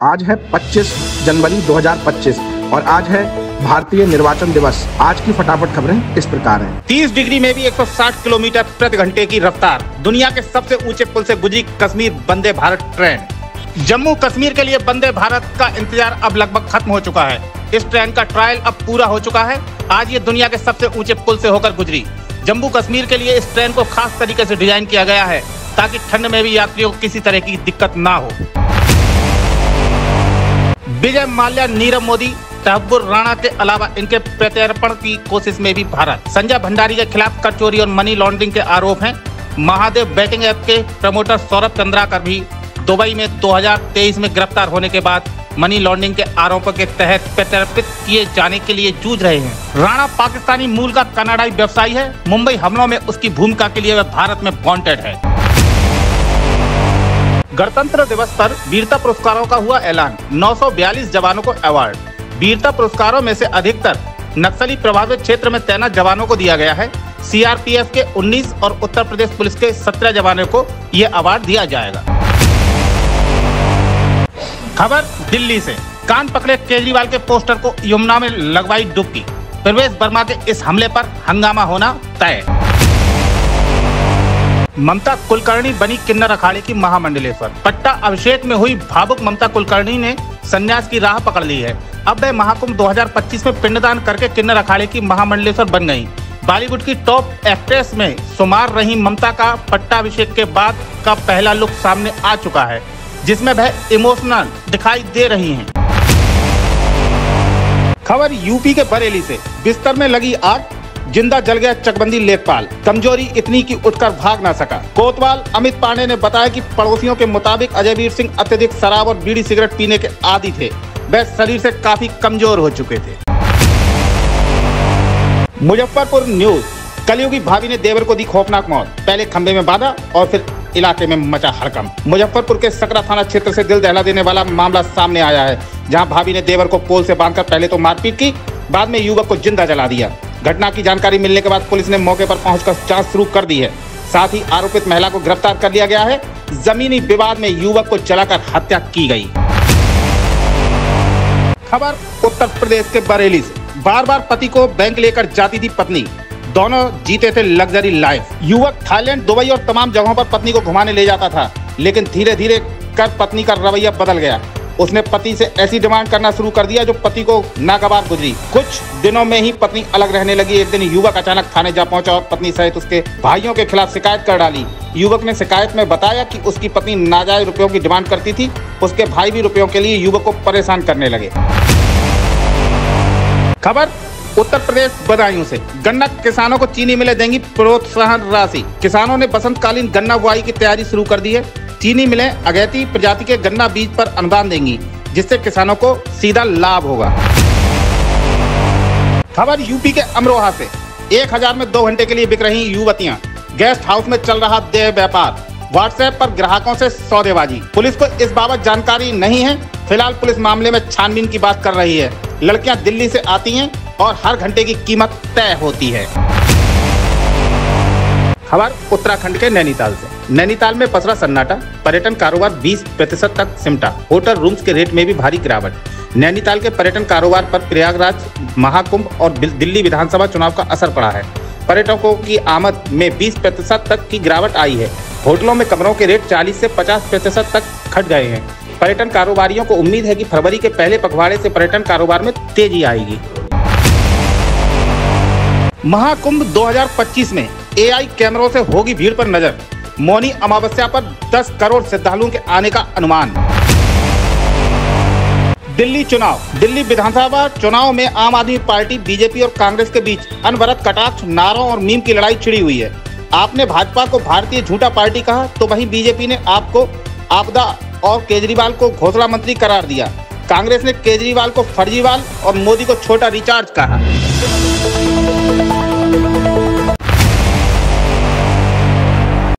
आज है 25 जनवरी 2025 और आज है भारतीय निर्वाचन दिवस। आज की फटाफट खबरें इस प्रकार हैं। 30 डिग्री में भी 160 किलोमीटर प्रति घंटे की रफ्तार, दुनिया के सबसे ऊंचे पुल से गुजरी कश्मीर वंदे भारत ट्रेन। जम्मू कश्मीर के लिए वंदे भारत का इंतजार अब लगभग खत्म हो चुका है। इस ट्रेन का ट्रायल अब पूरा हो चुका है। आज ये दुनिया के सबसे ऊंचे पुल से होकर गुजरी। जम्मू कश्मीर के लिए इस ट्रेन को खास तरीके से डिजाइन किया गया है ताकि ठंड में भी यात्रियों को किसी तरह की दिक्कत ना हो। विजय माल्या, नीरव मोदी, तहब्बुर राणा के अलावा इनके प्रत्यर्पण की कोशिश में भी भारत। संजय भंडारी के खिलाफ कर चोरी और मनी लॉन्ड्रिंग के आरोप हैं। महादेव बैटिंग ऐप के प्रमोटर सौरभ चंद्राकर भी दुबई में 2023 में गिरफ्तार होने के बाद मनी लॉन्ड्रिंग के आरोपों के तहत प्रत्यर्पित किए जाने के लिए जूझ रहे हैं। राणा पाकिस्तानी मूल का कनाडाई व्यवसायी है। मुंबई हमलों में उसकी भूमिका के लिए वह भारत में वांटेड है। गणतंत्र दिवस पर वीरता पुरस्कारों का हुआ ऐलान। 942 जवानों को अवार्ड। वीरता पुरस्कारों में से अधिकतर नक्सली प्रभावित क्षेत्र में तैनात जवानों को दिया गया है। सीआरपीएफ के 19 और उत्तर प्रदेश पुलिस के 17 जवानों को यह अवार्ड दिया जाएगा। खबर दिल्ली से। कान पकड़े केजरीवाल के पोस्टर को यमुना में लगवाई डुबकी। प्रवेश वर्मा के इस हमले पर हंगामा होना तय। ममता कुलकर्णी बनी किन्नर अखाड़े की महामंडलेश्वर। पट्टा अभिषेक में हुई भावुक ममता कुलकर्णी ने संन्यास की राह पकड़ ली है। अब वह महाकुंभ 2025 में पिंडदान करके किन्नर अखाड़े की महामंडलेश्वर बन गयी। बॉलीवुड की टॉप एक्ट्रेस में शुमार रही ममता का पट्टाभिषेक के बाद का पहला लुक सामने आ चुका है, जिसमें वह इमोशनल दिखाई दे रही हैं। खबर यूपी के बरेली से। बिस्तर में लगी आग, जिंदा जल गया चकबंदी लेखपाल। कमजोरी इतनी कि उठकर भाग ना सका। कोतवाल अमित पांडे ने बताया कि पड़ोसियों के मुताबिक अजयवीर सिंह अत्यधिक शराब और बीड़ी सिगरेट पीने के आदी थे। वह शरीर से काफी कमजोर हो चुके थे। मुजफ्फरपुर न्यूज। कलयुगी भाभी ने देवर को दी खौफनाक मौत। पहले खंबे में बांधा और फिर इलाके में मचा हड़कंप। मुजफ्फरपुर के सकरा थाना क्षेत्र से दिल दहला देने वाला मामला सामने आया है, जहां भाभी ने देवर को पोल से बांधकर पहले तो मारपीट की, बाद में युवक को जिंदा जला दिया। घटना की जानकारी मिलने के बाद पुलिस ने मौके पर पहुंचकर जांच शुरू कर दी है। साथ ही आरोपित महिला को गिरफ्तार कर लिया गया है। जमीनी विवाद में युवक को जलाकर हत्या की गई। खबर उत्तर प्रदेश के बरेली से। बार बार पति को बैंक लेकर जाती थी पत्नी, दोनों जीते थे लग्जरी लाइफ। युवक थाईलैंड, दुबई और तमाम जगहों पर पत्नी को घुमाने ले जाता था, लेकिन धीरे धीरे कर पत्नी का रवैया बदल गया। उसने पति से ऐसी डिमांड करना शुरू कर दिया जो पति को नागवार गुजरी। कुछ दिनों में ही पत्नी अलग रहने लगी। एक दिन युवक अचानक थाने जा पहुंचा और पत्नी सहित उसके भाइयों के खिलाफ शिकायत कर डाली। युवक ने शिकायत में बताया कि उसकी पत्नी नाजायज रुपयों की डिमांड करती थी। उसके भाई भी रुपयों के लिए युवक को परेशान करने लगे। खबर उत्तर प्रदेश बदायूं से। गन्ना किसानों को चीनी मिलें देंगी प्रोत्साहन राशि। किसानों ने बसंतकालीन गन्ना बुआई की तैयारी शुरू कर दी है। चीनी मिलें अगैती प्रजाति के गन्ना बीज पर अनुदान देंगी, जिससे किसानों को सीधा लाभ होगा। खबर यूपी के अमरोहा से। 1000 में 2 घंटे के लिए बिक रही युवतियां। गेस्ट हाउस में चल रहा देह व्यापार। व्हाट्सएप पर ग्राहकों से सौदेबाजी। पुलिस को इस बाबत जानकारी नहीं है। फिलहाल पुलिस मामले में छानबीन की बात कर रही है। लड़कियां दिल्ली से आती हैं और हर घंटे की कीमत तय होती है। खबर उत्तराखंड के नैनीताल से। नैनीताल में पसरा सन्नाटा। पर्यटन कारोबार 20% तक सिमटा। होटल रूम्स के रेट में भी भारी गिरावट। नैनीताल के पर्यटन कारोबार पर प्रयागराज महाकुंभ और दिल्ली विधानसभा चुनाव का असर पड़ा है। पर्यटकों की आमद में 20% तक की गिरावट आई है। होटलों में कमरों के रेट 40 से 50% तक घट गए हैं। पर्यटन कारोबारियों को उम्मीद है कि फरवरी के पहले पखवाड़े से पर्यटन कारोबार में तेजी आएगी। महाकुंभ 2025 में AI कैमरों से होगी भीड़ पर नजर। मौनी अमावस्या पर 10 करोड़ श्रद्धालुओं के आने का अनुमान। दिल्ली चुनाव। दिल्ली विधानसभा चुनाव में आम आदमी पार्टी, बीजेपी और कांग्रेस के बीच अनवरत कटाक्ष, नारों और मीम की लड़ाई छिड़ी हुई है। आपने भाजपा को भारतीय झूठा पार्टी कहा, तो वहीं बीजेपी ने आपको आपदा और केजरीवाल को घोषणा मंत्री करार दिया। कांग्रेस ने केजरीवाल को फर्जीवाल और मोदी को छोटा रिचार्ज कहा।